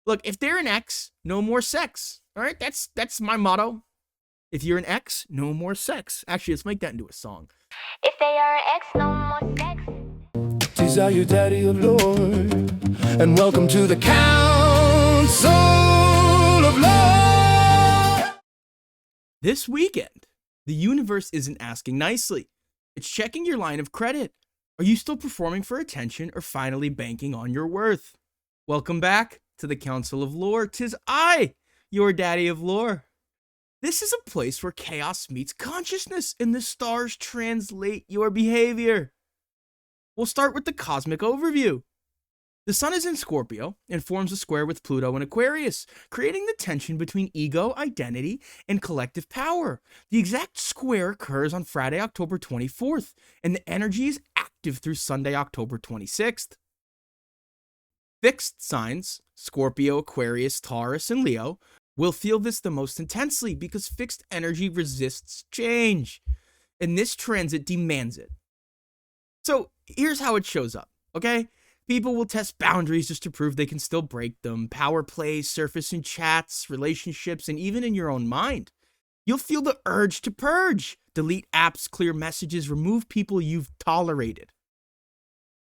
Look, if they're an ex, no more sex. All right, that's my motto. If you're an ex, no more sex. Actually, let's make that into a song. If they are an ex, no more sex. These are your daddy of Lord, and welcome to the Council of Lord. This weekend, the universe isn't asking nicely. It's checking your line of credit. Are you still performing for attention or finally banking on your worth? Welcome back to the Council of Lore. 'Tis I, your daddy of lore. This is a place where chaos meets consciousness and the stars translate your behavior. We'll start with the cosmic overview. The sun is in Scorpio and forms a square with Pluto in Aquarius, creating the tension between ego, identity, and collective power. The exact square occurs on Friday, October 24th, and the energy is active through Sunday, October 26th. Fixed signs, Scorpio, Aquarius, Taurus, and Leo, will feel this the most intensely because fixed energy resists change, and this transit demands it. So here's how it shows up, okay? People will test boundaries just to prove they can still break them. Power plays surface in chats, relationships, and even in your own mind. You'll feel the urge to purge, delete apps, clear messages, remove people you've tolerated.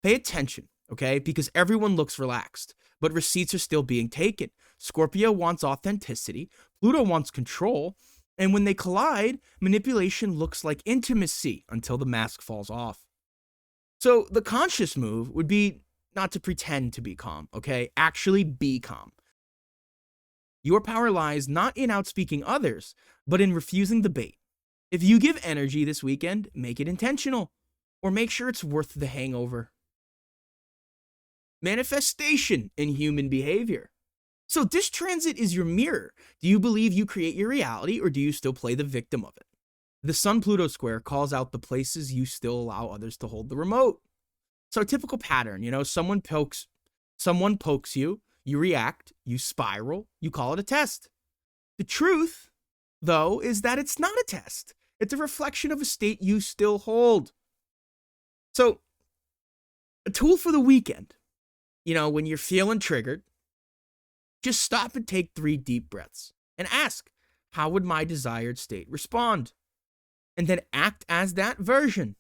Pay attention, okay? Because everyone looks relaxed, but receipts are still being taken. Scorpio wants authenticity, Pluto wants control, and when they collide, manipulation looks like intimacy until the mask falls off. So the conscious move would be not to pretend to be calm, okay? Actually be calm. Your power lies not in outspeaking others, but in refusing the bait. If you give energy this weekend, make it intentional, or make sure it's worth the hangover. Manifestation in human behavior. So this transit is your mirror. Do you believe you create your reality, or do you still play the victim of it? The Sun-Pluto square calls out the places you still allow others to hold the remote. So a typical pattern, someone pokes you, you react, you spiral, you call it a test. The truth, though, is that it's not a test. It's a reflection of a state you still hold. So a tool for the weekend, when you're feeling triggered, just stop and take 3 deep breaths and ask, how would my desired state respond? And then act as that version.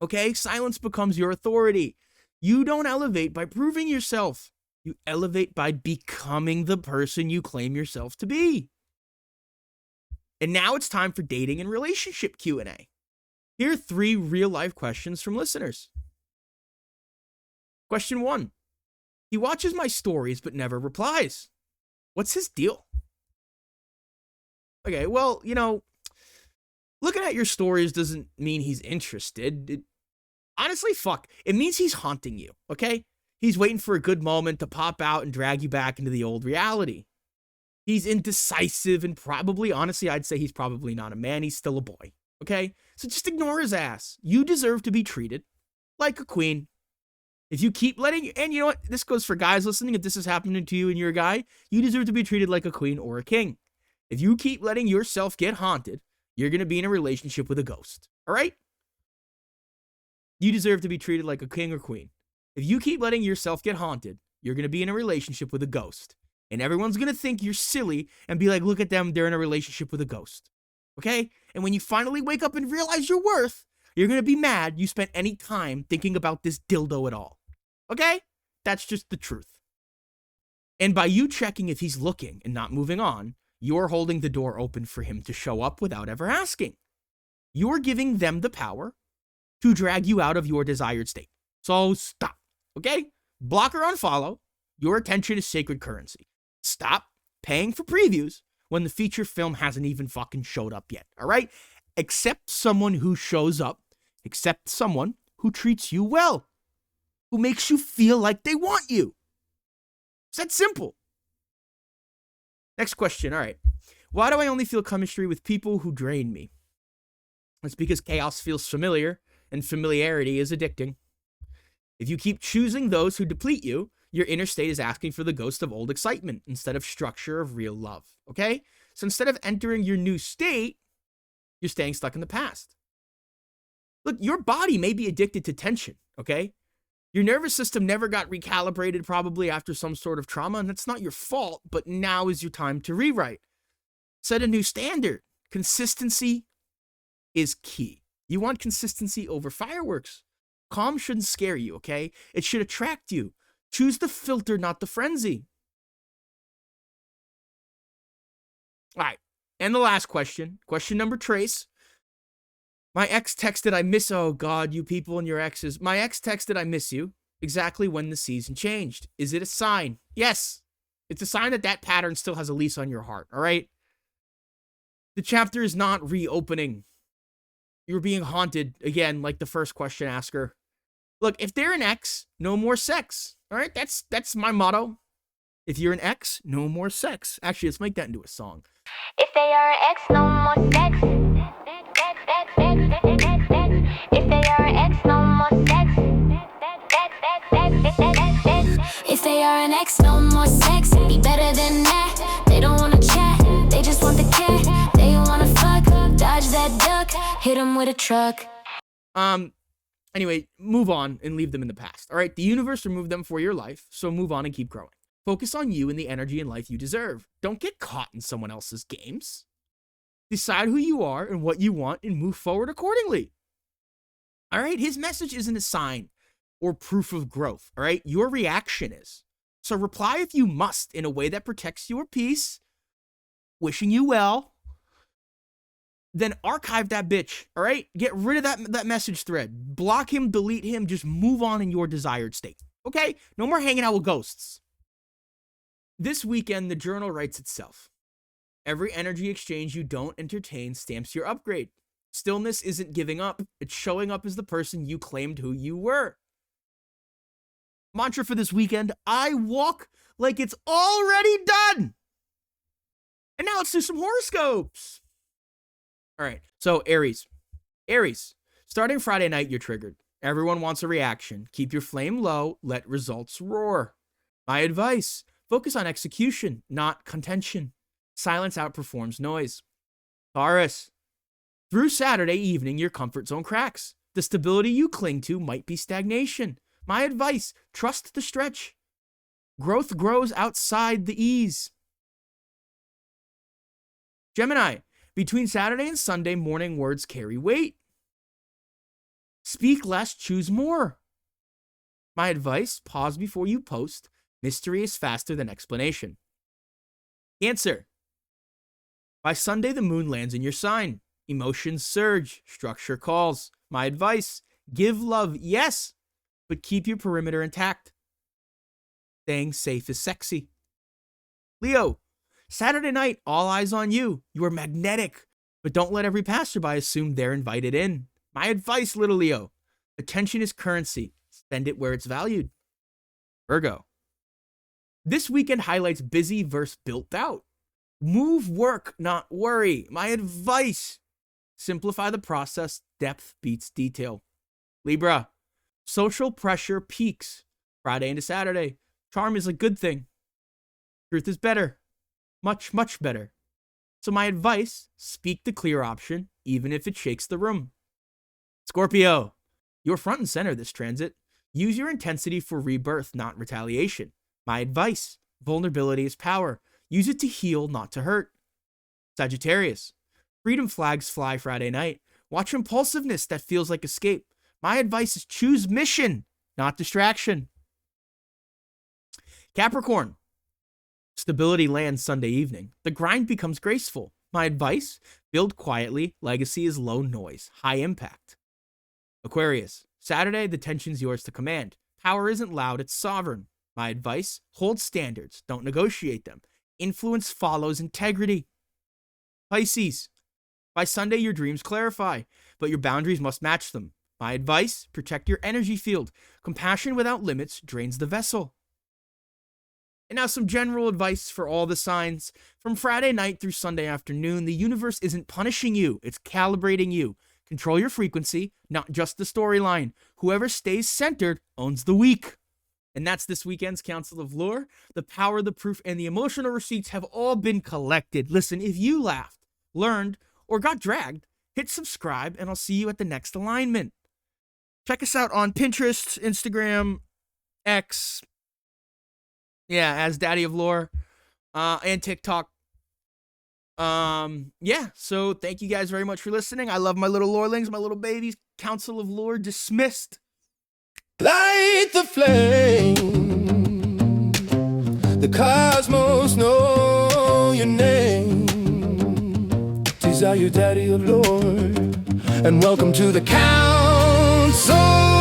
Okay? Silence becomes your authority. You don't elevate by proving yourself. You elevate by becoming the person you claim yourself to be. And now it's time for dating and relationship Q&A. Here are 3 real-life questions from listeners. Question 1. He watches my stories but never replies. What's his deal? Okay, well, looking at your stories doesn't mean he's interested. Honestly, it means he's haunting you, okay? He's waiting for a good moment to pop out and drag you back into the old reality. He's indecisive and honestly, I'd say he's probably not a man. He's still a boy, okay? So just ignore his ass. You deserve to be treated like a queen. If you keep and you know what? This goes for guys listening. If this is happening to you and you're a guy, you deserve to be treated like a queen or a king. If you keep letting yourself get haunted, you're going to be in a relationship with a ghost, all right? You deserve to be treated like a king or queen. If you keep letting yourself get haunted, you're going to be in a relationship with a ghost. And everyone's going to think you're silly and be like, look at them, they're in a relationship with a ghost, okay? And when you finally wake up and realize your worth, you're going to be mad you spent any time thinking about this dildo at all, okay? That's just the truth. And by you checking if he's looking and not moving on, you're holding the door open for him to show up without ever asking. You're giving them the power to drag you out of your desired state. So stop, okay? Block or unfollow. Your attention is sacred currency. Stop paying for previews when the feature film hasn't even fucking showed up yet, all right? Accept someone who shows up. Accept someone who treats you well, who makes you feel like they want you. It's that simple. Next question, all right. Why do I only feel chemistry with people who drain me? It's because chaos feels familiar, and familiarity is addicting. If you keep choosing those who deplete you, your inner state is asking for the ghost of old excitement instead of structure of real love, okay? So instead of entering your new state, you're staying stuck in the past. Look, your body may be addicted to tension, okay? Your nervous system never got recalibrated probably after some sort of trauma, and that's not your fault, but now is your time to rewrite. Set a new standard. Consistency is key. You want consistency over fireworks. Calm shouldn't scare you, okay? It should attract you. Choose the filter, not the frenzy. All right, and the last question. Question number trace. My ex texted, I miss, oh God, you people and your exes. My ex texted, I miss you, exactly when the season changed. Is it a sign? Yes. It's a sign that that pattern still has a lease on your heart, all right? The chapter is not reopening. You're being haunted, again, like the first question asker. Look, if they're an ex, no more sex, all right? That's my motto. If you're an ex, no more sex. Actually, let's make that into a song. If they are an ex, no more sex. If they are an ex, no more sex. If they are an ex, no more sex. Be better than that. They don't wanna chat, they just want the cat. They wanna fuck, dodge that duck, hit 'em with a truck. Anyway, move on and leave them in the past. All right, the universe removed them for your life, so move on and keep growing. Focus on you and the energy and life you deserve. Don't get caught in someone else's games. Decide who you are and what you want and move forward accordingly. All right, his message isn't a sign or proof of growth, all right? Your reaction is. So reply if you must in a way that protects your peace, wishing you well. Then archive that bitch, all right? Get rid of that message thread. Block him, delete him, just move on in your desired state, okay? No more hanging out with ghosts. This weekend, the journal writes itself. Every energy exchange you don't entertain stamps your upgrade. Stillness isn't giving up. It's showing up as the person you claimed who you were. Mantra for this weekend, I walk like it's already done. And now let's do some horoscopes. All right, so Aries. Aries, starting Friday night, you're triggered. Everyone wants a reaction. Keep your flame low, let results roar. My advice, focus on execution, not contention. Silence outperforms noise. Taurus, through Saturday evening, your comfort zone cracks. The stability you cling to might be stagnation. My advice, trust the stretch. Growth grows outside the ease. Gemini, between Saturday and Sunday, morning words carry weight. Speak less, choose more. My advice, pause before you post. Mystery is faster than explanation. Cancer, by Sunday, the moon lands in your sign. Emotions surge, structure calls. My advice, give love, yes, but keep your perimeter intact. Staying safe is sexy. Leo, Saturday night, all eyes on you. You are magnetic, but don't let every passerby assume they're invited in. My advice, little Leo, attention is currency. Spend it where it's valued. Virgo, this weekend highlights busy versus built out. Move, work, not worry. My advice, simplify the process. Depth beats detail. Libra, social pressure peaks Friday into Saturday. Charm is a good thing. Truth is better. Much, much better. So my advice, speak the clear option, even if it shakes the room. Scorpio, you're front and center this transit. Use your intensity for rebirth, not retaliation. My advice, vulnerability is power. Use it to heal, not to hurt. Sagittarius, freedom flags fly Friday night. Watch impulsiveness that feels like escape. My advice is choose mission, not distraction. Capricorn, stability lands Sunday evening. The grind becomes graceful. My advice, build quietly. Legacy is low noise, high impact. Aquarius, Saturday, the tension's yours to command. Power isn't loud, it's sovereign. My advice, hold standards, don't negotiate them. Influence follows integrity. Pisces, by Sunday, your dreams clarify, but your boundaries must match them. My advice, protect your energy field. Compassion without limits drains the vessel. And now some general advice for all the signs. From Friday night through Sunday afternoon, the universe isn't punishing you, it's calibrating you. Control your frequency, not just the storyline. Whoever stays centered owns the week. And that's this weekend's Council of Lore. The power, the proof, and the emotional receipts have all been collected. Listen, if you laughed, learned, or got dragged, hit subscribe, and I'll see you at the next alignment. Check us out on Pinterest, Instagram, X, as Daddy of Lore, and TikTok. So thank you guys very much for listening. I love my little lorelings, my little babies. Council of Lore dismissed. Light the flame. The cosmos know your name. These are your Daddy of Lore, and welcome to the Council